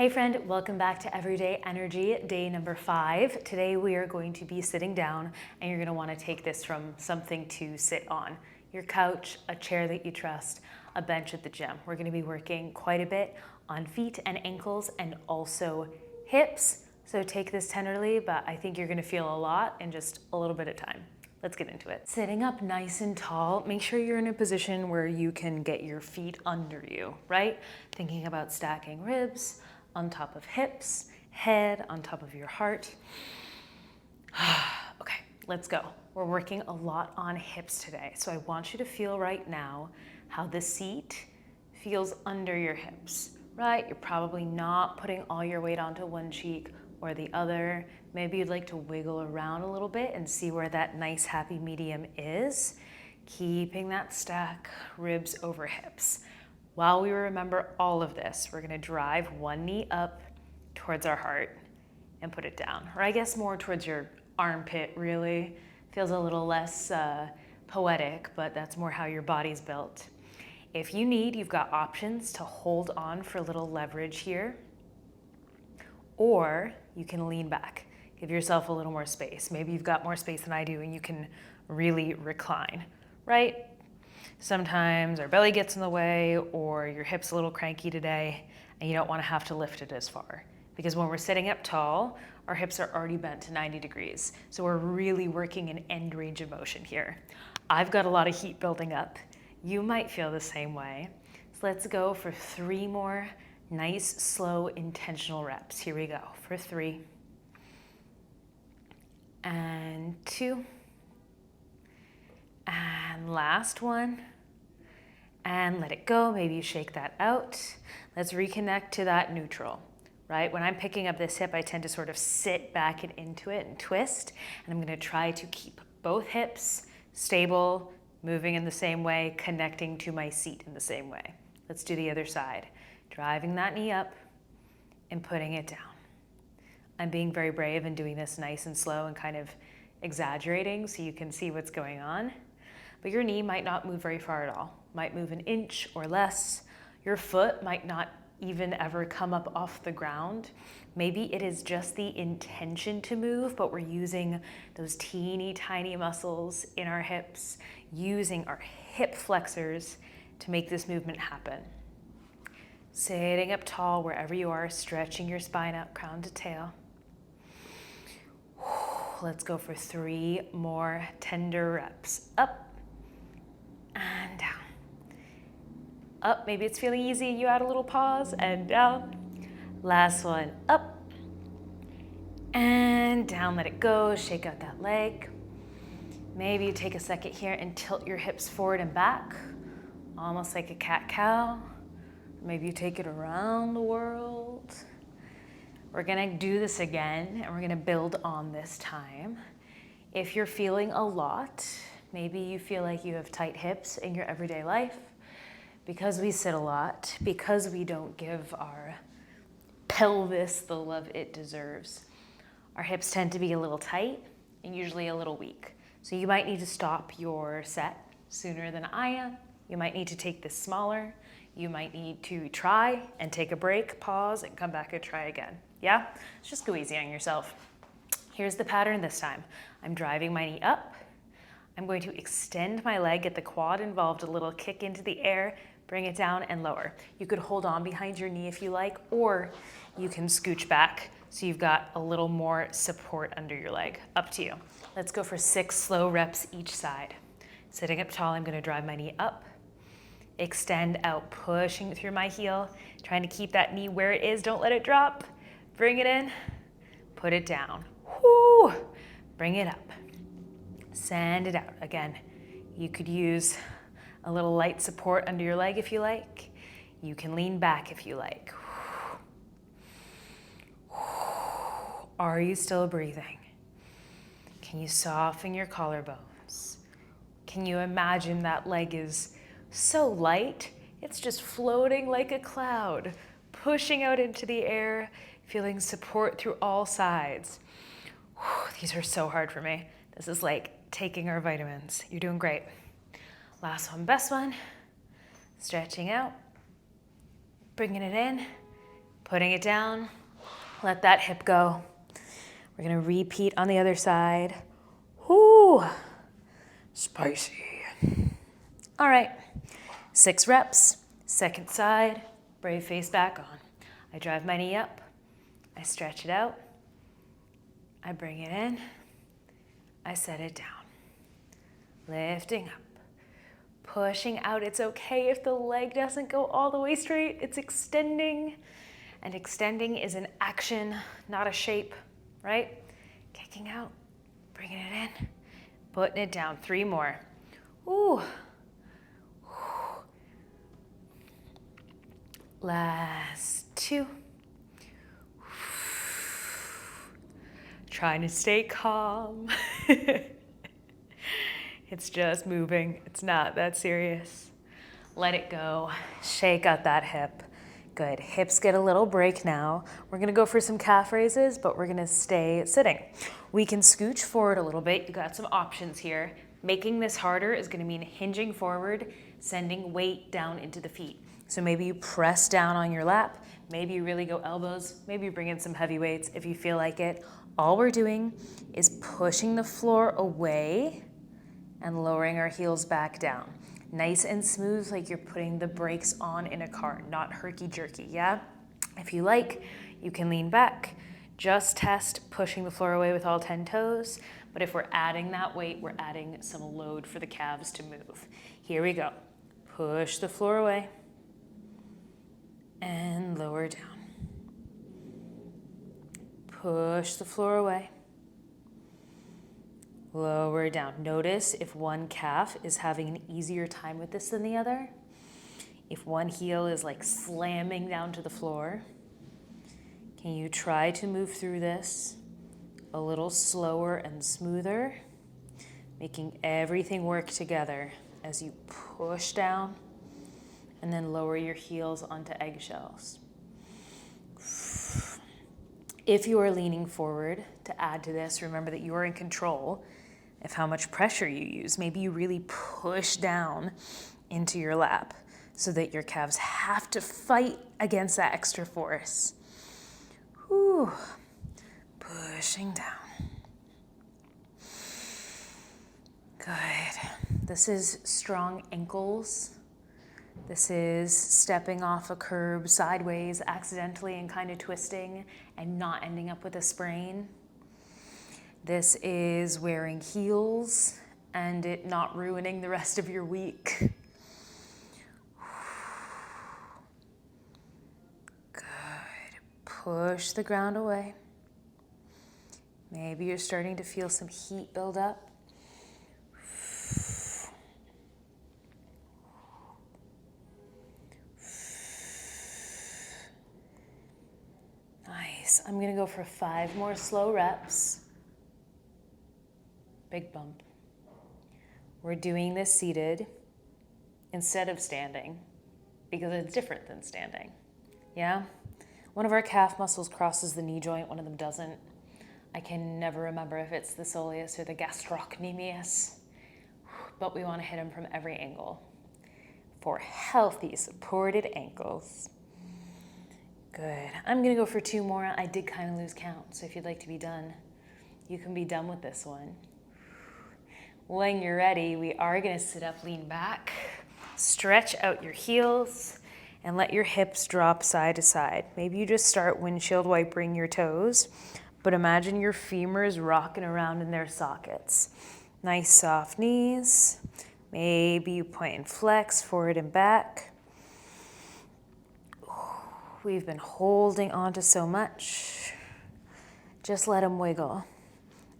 Hey friend, welcome back to Everyday Energy, day number 5. Today we are going to be sitting down and you're going to want to take this from something to sit on. Your couch, a chair that you trust, a bench at the gym. We're going to be working quite a bit on feet and ankles and also hips. So take this tenderly, but I think you're going to feel a lot in just a little bit of time. Let's get into it. Sitting up nice and tall, make sure you're in a position where you can get your feet under you, right? Thinking about stacking ribs on top of hips, head on top of your heart. Okay, let's go. We're working a lot on hips today. So I want you to feel right now how the seat feels under your hips, right? You're probably not putting all your weight onto one cheek or the other. Maybe you'd like to wiggle around a little bit and see where that nice happy medium is. Keeping that stack, ribs over hips. While we remember all of this, we're gonna drive one knee up towards our heart and put it down. Or I guess more towards your armpit, really. Feels a little less poetic, but that's more how your body's built. If you need, you've got options to hold on for a little leverage here, or you can lean back. Give yourself a little more space. Maybe you've got more space than I do and you can really recline, right? Sometimes our belly gets in the way or your hip's a little cranky today and you don't want to have to lift it as far. Because when we're sitting up tall, our hips are already bent to 90 degrees. So we're really working an end range of motion here. I've got a lot of heat building up. You might feel the same way. So let's go for 3 more nice, slow, intentional reps. Here we go for 3. And 2. And last one. And let it go. Maybe you shake that out. Let's reconnect to that neutral, right? When I'm picking up this hip, I tend to sort of sit back and into it and twist. And I'm going to try to keep both hips stable, moving in the same way, connecting to my seat in the same way. Let's do the other side. Driving that knee up and putting it down. I'm being very brave and doing this nice and slow and kind of exaggerating so you can see what's going on. But your knee might not move very far at all. Might move an inch or less. Your foot might not even ever come up off the ground. Maybe it is just the intention to move, but we're using those teeny tiny muscles in our hips, using our hip flexors to make this movement happen. Sitting up tall wherever you are, stretching your spine out, crown to tail. Let's go for 3 more tender reps. Up and down. Up, maybe it's feeling easy, you add a little pause, and down. Last one, up and down, let it go, shake out that leg. Maybe you take a second here and tilt your hips forward and back, almost like a cat-cow. Maybe you take it around the world. We're gonna do this again, and we're gonna build on this time. If you're feeling a lot, maybe you feel like you have tight hips in your everyday life, because we sit a lot, because we don't give our pelvis the love it deserves. Our hips tend to be a little tight and usually a little weak. So you might need to stop your set sooner than I am. You might need to take this smaller. You might need to try and take a break, pause, and come back and try again. Yeah? Let's just go easy on yourself. Here's the pattern this time. I'm driving my knee up. I'm going to extend my leg, get the quad involved, a little kick into the air, bring it down and lower. You could hold on behind your knee if you like, or you can scooch back so you've got a little more support under your leg. Up to you. Let's go for 6 slow reps each side. Sitting up tall, I'm gonna drive my knee up, extend out, pushing through my heel, trying to keep that knee where it is, don't let it drop. Bring it in, put it down. Whoo! Bring it up. Send it out. Again, you could use a little light support under your leg if you like. You can lean back if you like. Are you still breathing? Can you soften your collarbones? Can you imagine that leg is so light, it's just floating like a cloud, pushing out into the air, feeling support through all sides. These are so hard for me. This is like taking our vitamins. You're doing great. Last one, best one. Stretching out, bringing it in, Putting it down, let that hip go. We're gonna repeat on the other side. Whoo, spicy. All right, 6 reps, second side, brave face back on. I drive my knee up, I stretch it out, I bring it in, I set it down. Lifting up, pushing out. It's okay if the leg doesn't go all the way straight, it's extending. And extending is an action, not a shape, right? Kicking out, bringing it in, putting it down. 3 more. Ooh. Last 2. Trying to stay calm. It's just moving. It's not that serious. Let it go. Shake out that hip. Good. Hips get a little break now. We're gonna go for some calf raises, but we're gonna stay sitting. We can scooch forward a little bit. You got some options here. Making this harder is gonna mean hinging forward, sending weight down into the feet. So maybe you press down on your lap. Maybe you really go elbows. Maybe you bring in some heavy weights if you feel like it. All we're doing is pushing the floor away and lowering our heels back down. Nice and smooth, like you're putting the brakes on in a car, not herky-jerky, yeah? If you like, you can lean back. Just test pushing the floor away with all 10 toes, but if we're adding that weight, we're adding some load for the calves to move. Here we go. Push the floor away and lower down. Push the floor away. Lower down. Notice if one calf is having an easier time with this than the other. If one heel is like slamming down to the floor, can you try to move through this a little slower and smoother, making everything work together as you push down and then lower your heels onto eggshells. If you are leaning forward to add to this, remember that you are in control of how much pressure you use. Maybe you really push down into your lap so that your calves have to fight against that extra force. Whew. Pushing down. Good. This is strong ankles. This is stepping off a curb sideways accidentally and kind of twisting and not ending up with a sprain. This is wearing heels and it not ruining the rest of your week. Good. Push the ground away. Maybe you're starting to feel some heat build up. Nice. I'm gonna go for 5 more slow reps. Big bump. We're doing this seated instead of standing because it's different than standing. Yeah? One of our calf muscles crosses the knee joint, one of them doesn't. I can never remember if it's the soleus or the gastrocnemius, but we want to hit them from every angle for healthy, supported ankles. Good. I'm going to go for 2 more. I did kind of lose count, so if you'd like to be done, you can be done with this one. When you're ready, we are going to sit up, lean back, stretch out your heels, and let your hips drop side to side. Maybe you just start windshield wipering your toes, but imagine your femurs rocking around in their sockets. Nice soft knees. Maybe you point and flex forward and back. We've been holding on to so much. Just let them wiggle.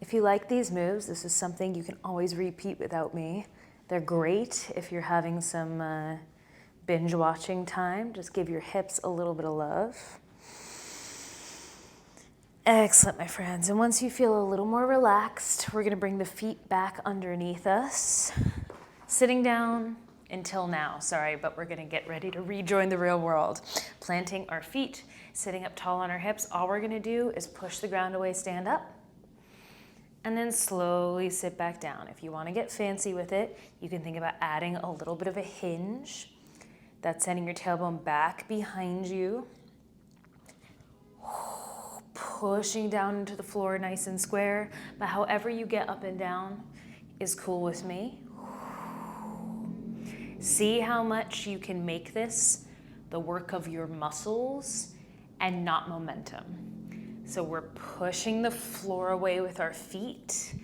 If you like these moves, this is something you can always repeat without me. They're great if you're having some binge watching time. Just give your hips a little bit of love. Excellent, my friends. And once you feel a little more relaxed, we're gonna bring the feet back underneath us. Sitting down until now, sorry, but we're gonna get ready to rejoin the real world. Planting our feet, sitting up tall on our hips. All we're gonna do is push the ground away, stand up, and then slowly sit back down. If you wanna get fancy with it, you can think about adding a little bit of a hinge. That's sending your tailbone back behind you. pushing down into the floor nice and square, but however you get up and down is cool with me. See how much you can make this the work of your muscles and not momentum. So we're pushing the floor away with our feet,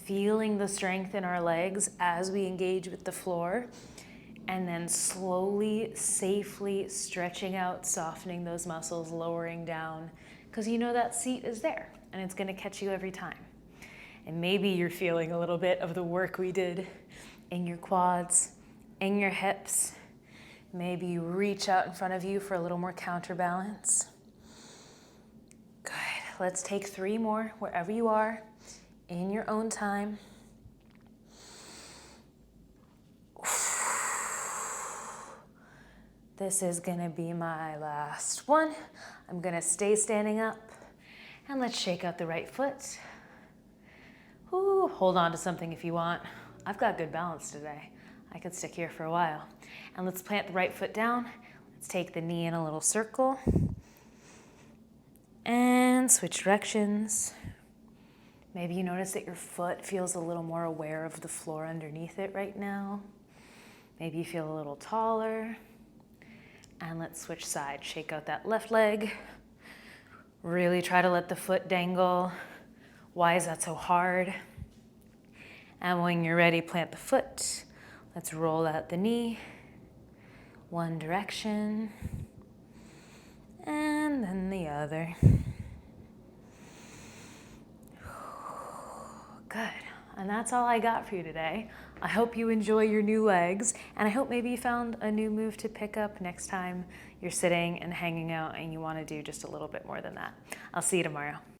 feeling the strength in our legs as we engage with the floor, and then slowly, safely stretching out, softening those muscles, lowering down, because you know that seat is there and it's gonna catch you every time. And maybe you're feeling a little bit of the work we did in your quads, in your hips. Maybe you reach out in front of you for a little more counterbalance. Good. Let's take 3 more wherever you are in your own time. This is gonna be my last one. I'm gonna stay standing up, and let's shake out the right foot. Ooh, hold on to something if you want. I've got good balance today. I could stick here for a while. And let's plant the right foot down. Let's take the knee in a little circle. And switch directions. Maybe you notice that your foot feels a little more aware of the floor underneath it right now. Maybe you feel a little taller. And let's switch sides. Shake out that left leg. Really try to let the foot dangle. Why is that so hard? And when you're ready, plant the foot. Let's roll out the knee. One direction. And then the other. Good. And that's all I got for you today. I hope you enjoy your new legs, and I hope maybe you found a new move to pick up next time you're sitting and hanging out and you want to do just a little bit more than that. I'll see you tomorrow.